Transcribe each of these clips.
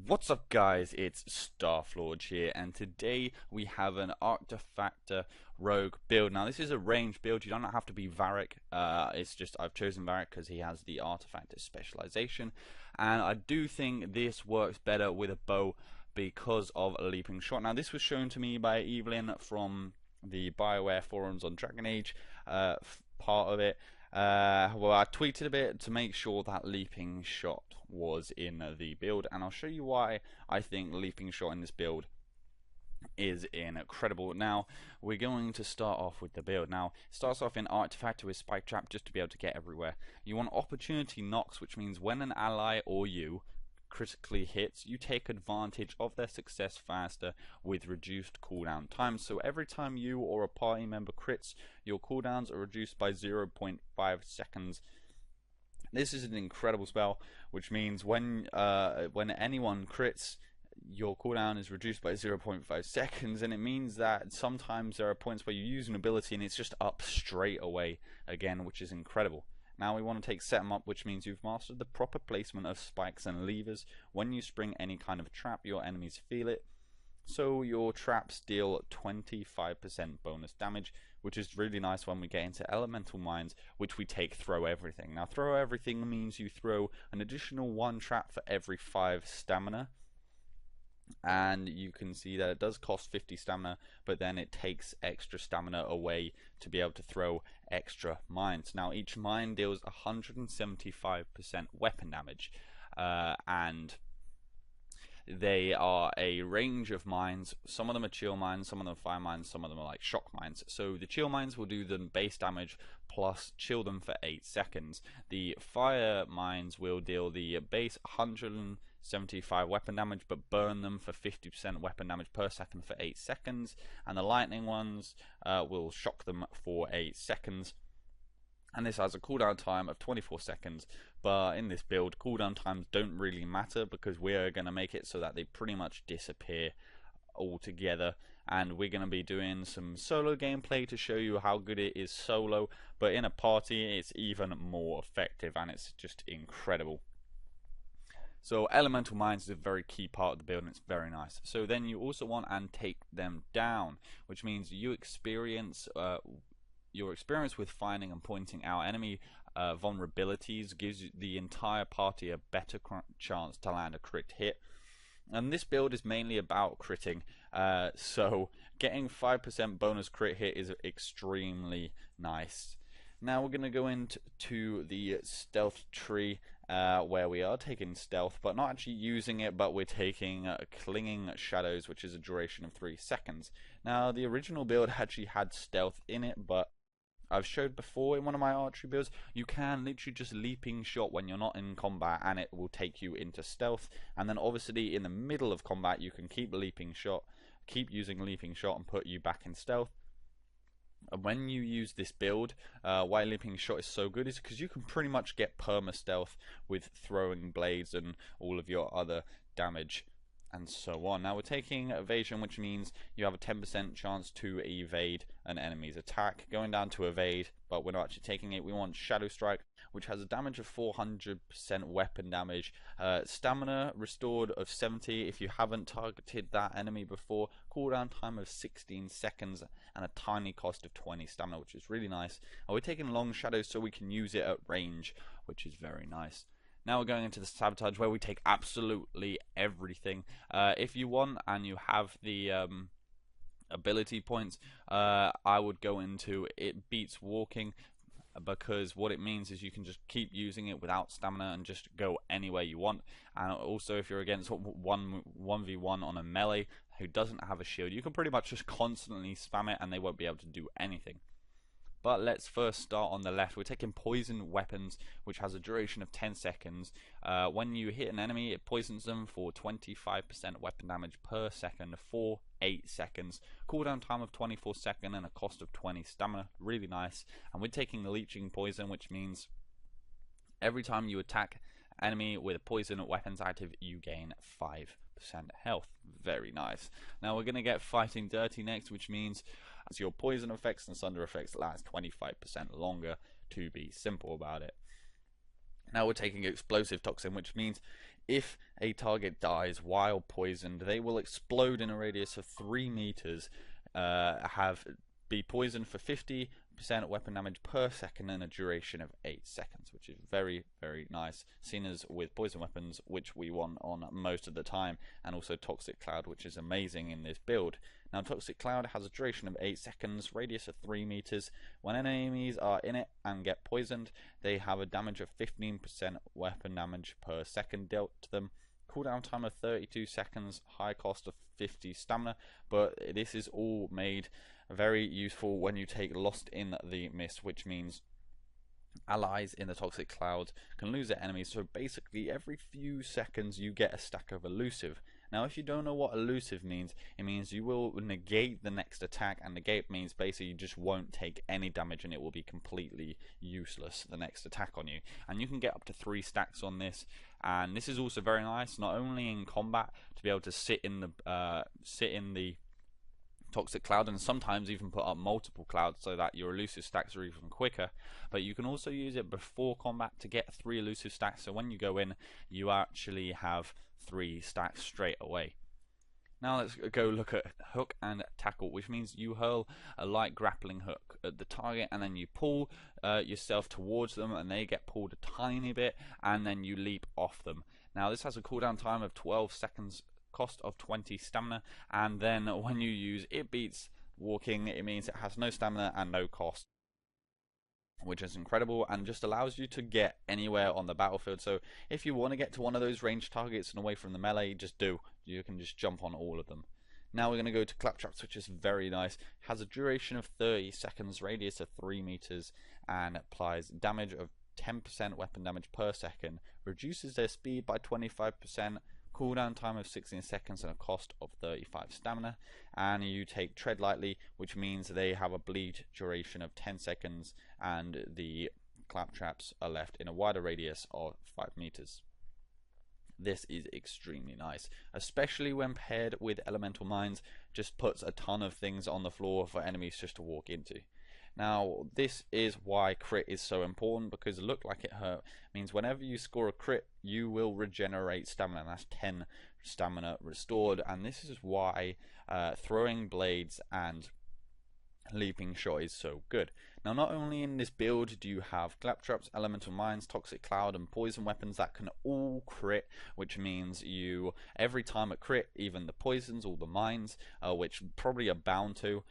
What's up, guys? It's StarFlorge here, and today we have an Artificer rogue build. Now, this is a ranged build. You don't have to be Varric. It's just I've chosen Varric because he has the Artificer specialization, and I do think this works better with a bow because of a leaping shot. Now, this was shown to me by Evelyn from the BioWare forums on Dragon Age, part of it. Well, I tweeted a bit to make sure that leaping shot was in the build, and I'll show you why I think leaping shot in this build is incredible. Now, we're going to start off with the build. Now, it starts off in Artificer with Spike Trap just to be able to get everywhere. You want Opportunity Knocks, which means when an ally or you critically hits, you take advantage of their success faster with reduced cooldown time. So every time you or a party member crits, your cooldowns are reduced by 0.5 seconds. This is an incredible spell, which means when anyone crits, your cooldown is reduced by 0.5 seconds, and it means that sometimes there are points where you use an ability and it's just up straight away again, which is incredible. Now we want to take Set 'em Up, which means you've mastered the proper placement of spikes and levers. When you spring any kind of trap, your enemies feel it. So your traps deal 25% bonus damage, which is really nice when we get into Elemental Mines, which we take Throw Everything. Now, Throw Everything means you throw an additional 1 trap for every 5 stamina. And you can see that it does cost 50 stamina, but then it takes extra stamina away to be able to throw extra mines. Now, each mine deals 175% weapon damage, and they are a range of mines. Some of them are chill mines, some of them are fire mines, some of them are like shock mines. So the chill mines will do the base damage plus chill them for 8 seconds. The fire mines will deal the base 175 weapon damage but burn them for 50% weapon damage per second for 8 seconds. And the lightning ones will shock them for 8 seconds. And this has a cooldown time of 24 seconds, but in this build, cooldown times don't really matter because we're going to make it so that they pretty much disappear altogether. And we're going to be doing some solo gameplay to show you how good it is solo, but in a party it's even more effective, and it's just incredible. So Elemental Mines is a very key part of the build, and it's very nice. So then you also want and take them down, which means you experience your experience with finding and pointing out enemy vulnerabilities gives the entire party a better chance to land a crit hit. And this build is mainly about critting, so getting 5% bonus crit hit is extremely nice. Now we're going to go into the stealth tree, where we are taking stealth but not actually using it, but we're taking clinging shadows, which is a duration of 3 seconds. Now the original build actually had stealth in it, but I've showed before in one of my archery builds, you can literally just leaping shot when you're not in combat and it will take you into stealth. And then obviously in the middle of combat you can keep using leaping shot and put you back in stealth. And when you use this build, why leaping shot is so good is because you can pretty much get perma stealth with throwing blades and all of your other damage and so on. Now we're taking evasion, which means you have a 10% chance to evade an enemy's attack. Going down to evade, but we're not actually taking it. We want Shadow Strike, which has a damage of 400% weapon damage, stamina restored of 70 if you haven't targeted that enemy before, cooldown time of 16 seconds, and a tiny cost of 20 stamina, which is really nice. And we're taking Long Shadows so we can use it at range, which is very nice. Now we're going into the Sabotage, where we take absolutely everything. If you want and you have the ability points, I would go into it beats walking, because what it means is you can just keep using it without stamina and just go anywhere you want. And also if you're against 1v1 on a melee who doesn't have a shield, you can pretty much just constantly spam it and they won't be able to do anything. But let's first start on the left. We're taking Poison Weapons, which has a duration of 10 seconds. When you hit an enemy, it poisons them for 25% weapon damage per second for 8 seconds. Cooldown time of 24 seconds and a cost of 20 stamina. Really nice. And we're taking the Leeching Poison, which means every time you attack enemy with poison weapons active, you gain 5% health. Very nice. Now we're going to get Fighting Dirty next, which means as your poison effects and thunder effects last 25% longer, to be simple about it. Now we're taking Explosive Toxin, which means If a target dies while poisoned, they will explode in a radius of 3 meters, be poisoned for 50% weapon damage per second and a duration of 8 seconds, which is very, very nice, seen as with poison weapons, which we want on most of the time, and also Toxic Cloud, which is amazing in this build. Now, Toxic Cloud has a duration of 8 seconds, radius of 3 meters. When enemies are in it and get poisoned, they have a damage of 15% weapon damage per second dealt to them. Cooldown time of 32 seconds, high cost of 50 stamina, but this is all made very useful when you take Lost in the Mist, which means allies in the Toxic Cloud can lose their enemies, so basically every few seconds you get a stack of elusive. Now, if you don't know what elusive means, it means you will negate the next attack, and negate means basically you just won't take any damage and it will be completely useless, the next attack on you. And you can get up to 3 stacks on this, and this is also very nice, not only in combat, to be able to sit in the Toxic Cloud, and sometimes even put up multiple clouds so that your elusive stacks are even quicker, but you can also use it before combat to get 3 elusive stacks, so when you go in you actually have 3 stacks straight away. Now let's go look at hook and tackle, which means you hurl a light grappling hook at the target and then you pull yourself towards them and they get pulled a tiny bit and then you leap off them. Now this has a cooldown time of 12 seconds, cost of 20 stamina, and then when you use it beats walking, it means it has no stamina and no cost, which is incredible and just allows you to get anywhere on the battlefield. So if you want to get to one of those ranged targets and away from the melee, just do. You can just jump on all of them. Now we're going to go to Claptraps, which is very nice. It has a duration of 30 seconds, radius of 3 meters, and applies damage of 10% weapon damage per second, reduces their speed by 25%, cooldown time of 16 seconds and a cost of 35 stamina, and you take Tread Lightly, which means they have a bleed duration of 10 seconds and the Claptraps are left in a wider radius of 5 meters. This is extremely nice, especially when paired with Elemental Mines. Just puts a ton of things on the floor for enemies just to walk into. Now, this is why crit is so important, because Look Like It Hurt means whenever you score a crit, you will regenerate stamina, and that's 10 stamina restored, and this is why throwing blades and leaping shot is so good. Now, not only in this build do you have Claptraps, Elemental Mines, Toxic Cloud, and poison weapons that can all crit, which means you, every time a crit, even the poisons, all the mines, which probably are bound to,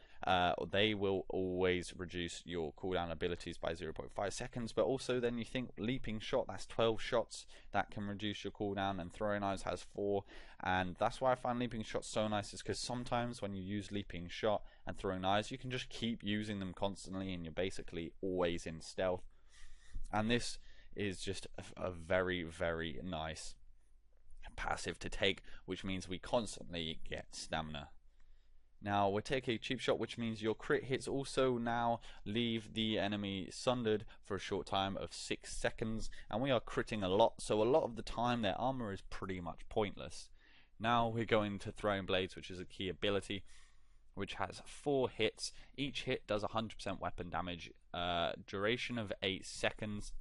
they will always reduce your cooldown abilities by 0.5 seconds, but also then you think leaping shot, that's 12 shots that can reduce your cooldown, and throwing knives has 4, and that's why I find leaping shot so nice, is because sometimes when you use leaping shot and throwing knives, you can just keep using them constantly and you're basically always in stealth, and this is just a very, very nice passive to take, which means we constantly get stamina. Now we take a cheap shot, which means your crit hits also now leave the enemy sundered for a short time of 6 seconds, and we are critting a lot, so a lot of the time their armor is pretty much pointless. Now we're going to Throwing Blades, which is a key ability, which has 4 hits. Each hit does 100% weapon damage, duration of 8 seconds,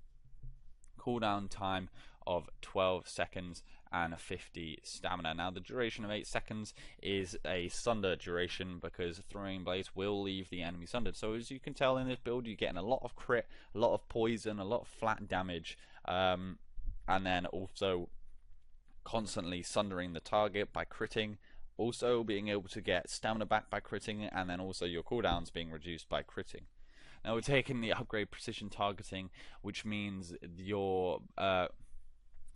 cooldown time of 12 seconds, and 50 stamina. Now the duration of 8 seconds is a sunder duration, because Throwing Blades will leave the enemy sundered. So as you can tell in this build, you're getting a lot of crit, a lot of poison, a lot of flat damage, and then also constantly sundering the target by critting, also being able to get stamina back by critting, and then also your cooldowns being reduced by critting. Now we're taking the upgrade precision targeting, which means your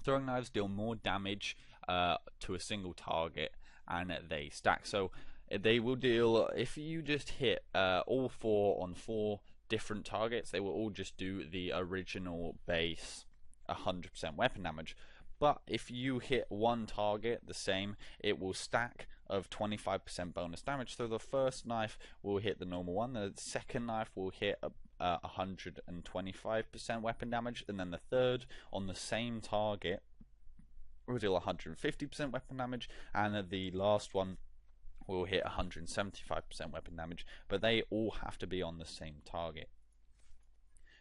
throwing knives deal more damage to a single target, and they stack. So they will deal, if you just hit all 4 on 4 different targets, they will all just do the original base 100% weapon damage. But if you hit one target the same, it will stack of 25% bonus damage. So the first knife will hit the normal one, the second knife will hit 125% weapon damage, and then the third on the same target will deal 150% weapon damage, and the last one will hit 175% weapon damage, but they all have to be on the same target.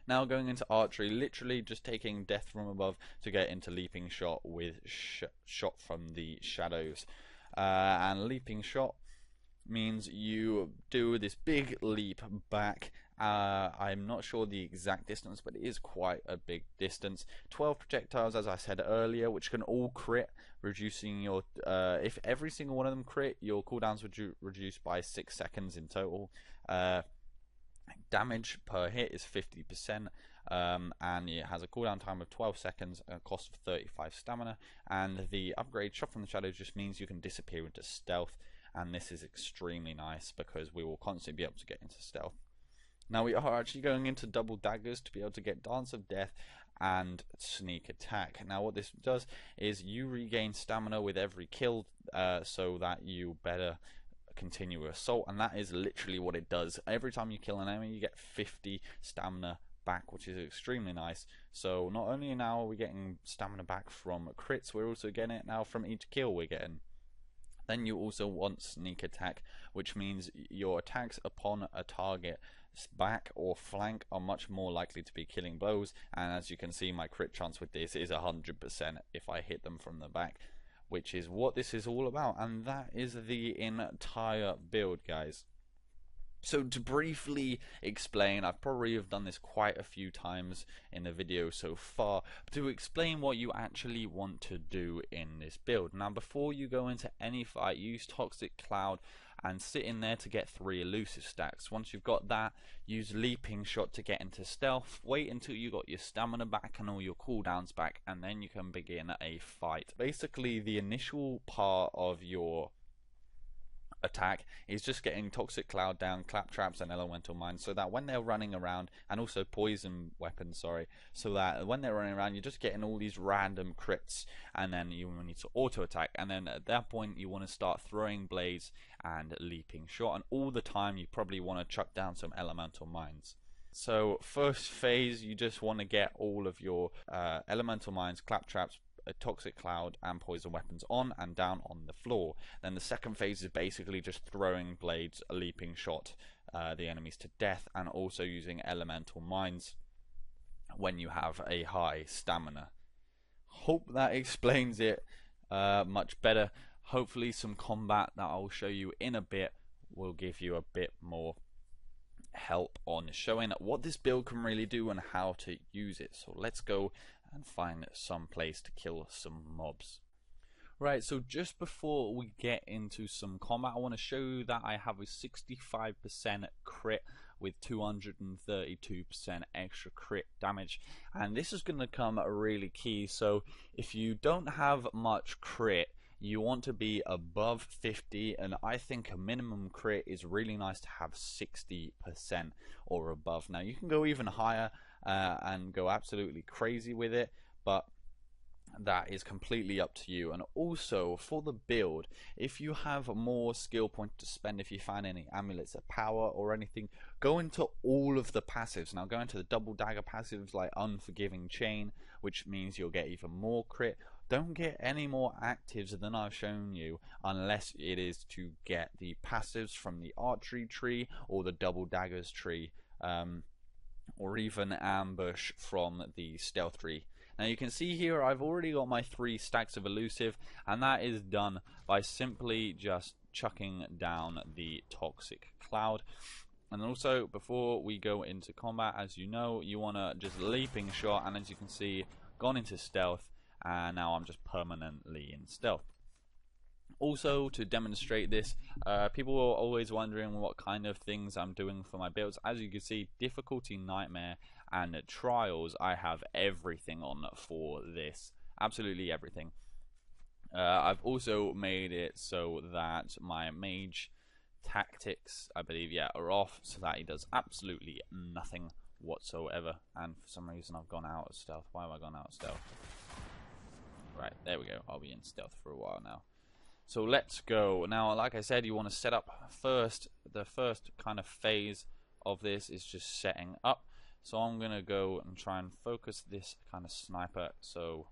Now going into archery, literally just taking death from above to get into leaping shot with shot from the shadows. And leaping shot means you do this big leap back. I'm not sure the exact distance, but it is quite a big distance. 12 projectiles, as I said earlier, which can all crit, reducing your if every single one of them crit, your cooldowns would reduce by 6 seconds in total. Damage per hit is 50%, and it has a cooldown time of 12 seconds, a cost of 35 stamina, and the upgrade shot from the shadows just means you can disappear into stealth, and this is extremely nice because we will constantly be able to get into stealth. Now we are actually going into double daggers to be able to get Dance of Death and Sneak Attack. Now what this does is you regain stamina with every kill, so that you better continue assault, and that is literally what it does. Every time you kill an enemy you get 50 stamina back, which is extremely nice. So not only now are we getting stamina back from crits, we're also getting it now from each kill we're getting. Then you also want Sneak Attack, which means your attacks upon a target back or flank are much more likely to be killing blows, and as you can see my crit chance with this is 100% if I hit them from the back, which is what this is all about, and that is the entire build, guys. So to briefly explain, I've probably have done this quite a few times in the video so far, but to explain what you actually want to do in this build. Now before you go into any fight, use Toxic Cloud and sit in there to get 3 elusive stacks. Once you've got that, use Leaping Shot to get into stealth, wait until you got your stamina back and all your cooldowns back, and then you can begin a fight. Basically the initial part of your attack is just getting Toxic Cloud down, Claptraps and Elemental Mines, so that when they're running around, and also poison weapons, sorry, so that when they're running around you're just getting all these random crits, and then you need to auto attack, and then at that point you want to start throwing blades and leaping shot, and all the time you probably want to chuck down some Elemental Mines. So first phase, you just want to get all of your Elemental Mines, Claptraps, a Toxic Cloud and poison weapons on and down on the floor. Then the second phase is basically just throwing blades, a leaping shot the enemies to death, and also using Elemental Mines when you have a high stamina. Hope that explains it much better. Hopefully some combat that I'll show you in a bit will give you a bit more help on showing what this build can really do and how to use it. So let's go and find some place to kill some mobs. Right, so just before we get into some combat, I want to show you that I have a 65% crit with 232% extra crit damage, and this is going to come really key. So if you don't have much crit, you want to be above 50, and I think a minimum crit is really nice to have 60% or above. Now you can go even higher and go absolutely crazy with it, but that is completely up to you. And also for the build, if you have more skill points to spend, if you find any amulets of power or anything, go into all of the passives. Now go into the double dagger passives like Unforgiving Chain, which means you'll get even more crit. Don't get any more actives than I've shown you unless it is to get the passives from the Archery tree or the double daggers tree, or even ambush from the stealth tree. Now you can see here I've already got my 3 stacks of elusive, and that is done by simply just chucking down the Toxic Cloud. And also before we go into combat, as you know, you want to just leaping shot, and as you can see, gone into stealth, and now I'm just permanently in stealth. Also, to demonstrate this, people are always wondering what kind of things I'm doing for my builds. As you can see, difficulty nightmare and trials, I have everything on for this, absolutely everything. I've also made it so that my mage tactics, I believe, are off, so that he does absolutely nothing whatsoever. And for some reason I've gone out of stealth. Why have I gone out of stealth? Right, there we go. I'll be in stealth for a while now. So let's go. Now, like I said, you want to set up first. The first kind of phase of this is just setting up. So I'm going to go and try and focus this kind of sniper. So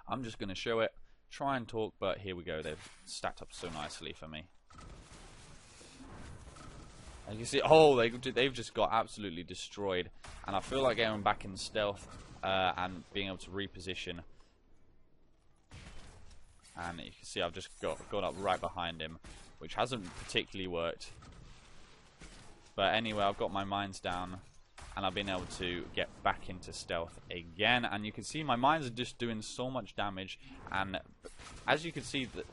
I'm just going to show it, try and talk, but here we go. They've stacked up so nicely for me. And you can see, oh, they've just got absolutely destroyed. And I feel like going back in stealth and being able to reposition. And you can see I've just gone up right behind him, which hasn't particularly worked. But anyway, I've got my mines down, and I've been able to get back into stealth again. And you can see my mines are just doing so much damage. And as you can see, that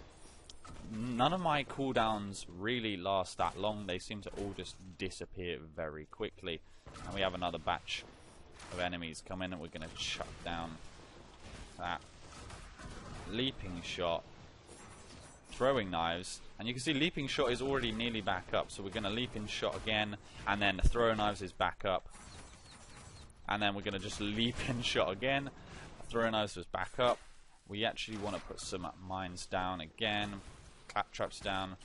none of my cooldowns really last that long. They seem to all just disappear very quickly. And we have another batch of enemies come in, and we're going to chuck down that leaping shot, throwing knives, and you can see leaping shot is already nearly back up, so we're going to leaping shot again, and then throwing knives is back up, and then we're going to just leaping shot again. Throwing knives was back up. We actually want to put some mines down again, clap traps down,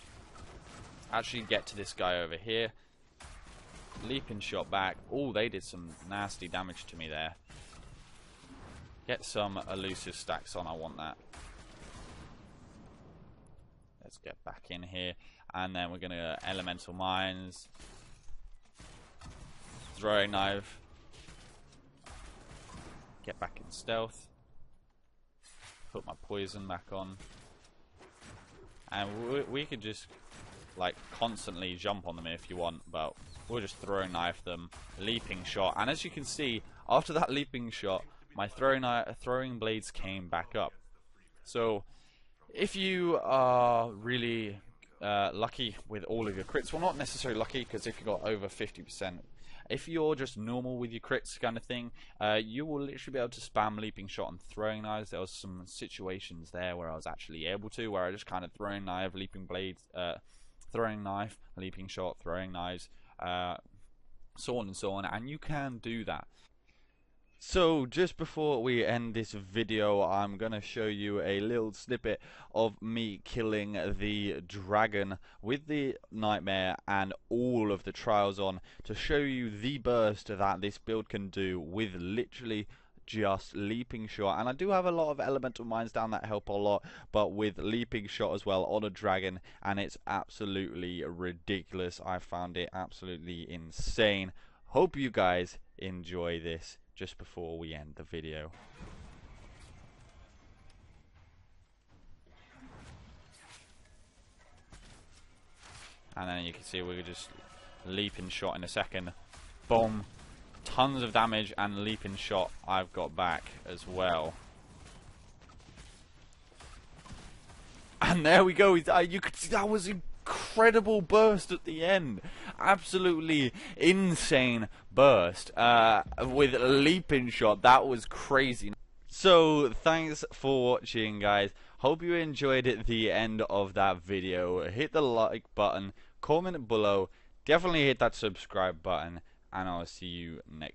actually get to this guy over here. Leaping shot back. Oh, they did some nasty damage to me there. Get some elusive stacks on, I want that. Let's get back in here, and then we're going to elemental mines, throwing knife, get back in stealth, put my poison back on, and we could just like constantly jump on them if you want, but we'll just throwing knife them, leaping shot, and as you can see, after that leaping shot, my throwing blades came back up. So if you are really lucky with all of your crits, well, not necessarily lucky, because if you got over 50%, if you're just normal with your crits kind of thing, you will literally be able to spam leaping shot and throwing knives. There was some situations there where I was actually able to, where I just kind of throwing knife, leaping blades, throwing knife, leaping shot, throwing knives, so on and so on, and you can do that. So just before we end this video, I'm going to show you a little snippet of me killing the dragon with the nightmare and all of the trials on, to show you the burst that this build can do with literally just leaping shot. And I do have a lot of elemental mines down that help a lot, but with leaping shot as well on a dragon, and it's absolutely ridiculous. I found it absolutely insane. Hope you guys enjoy this just before we end the video. And then you can see we're just leaping shot in a second. Boom. Tons of damage, and leaping shot I've got back as well. And there we go. You could see that was incredible burst at the end. Absolutely insane burst with leaping shot. That was crazy. So thanks for watching, guys. Hope you enjoyed it, the end of that video. Hit the like button, comment below, definitely hit that subscribe button, and I'll see you next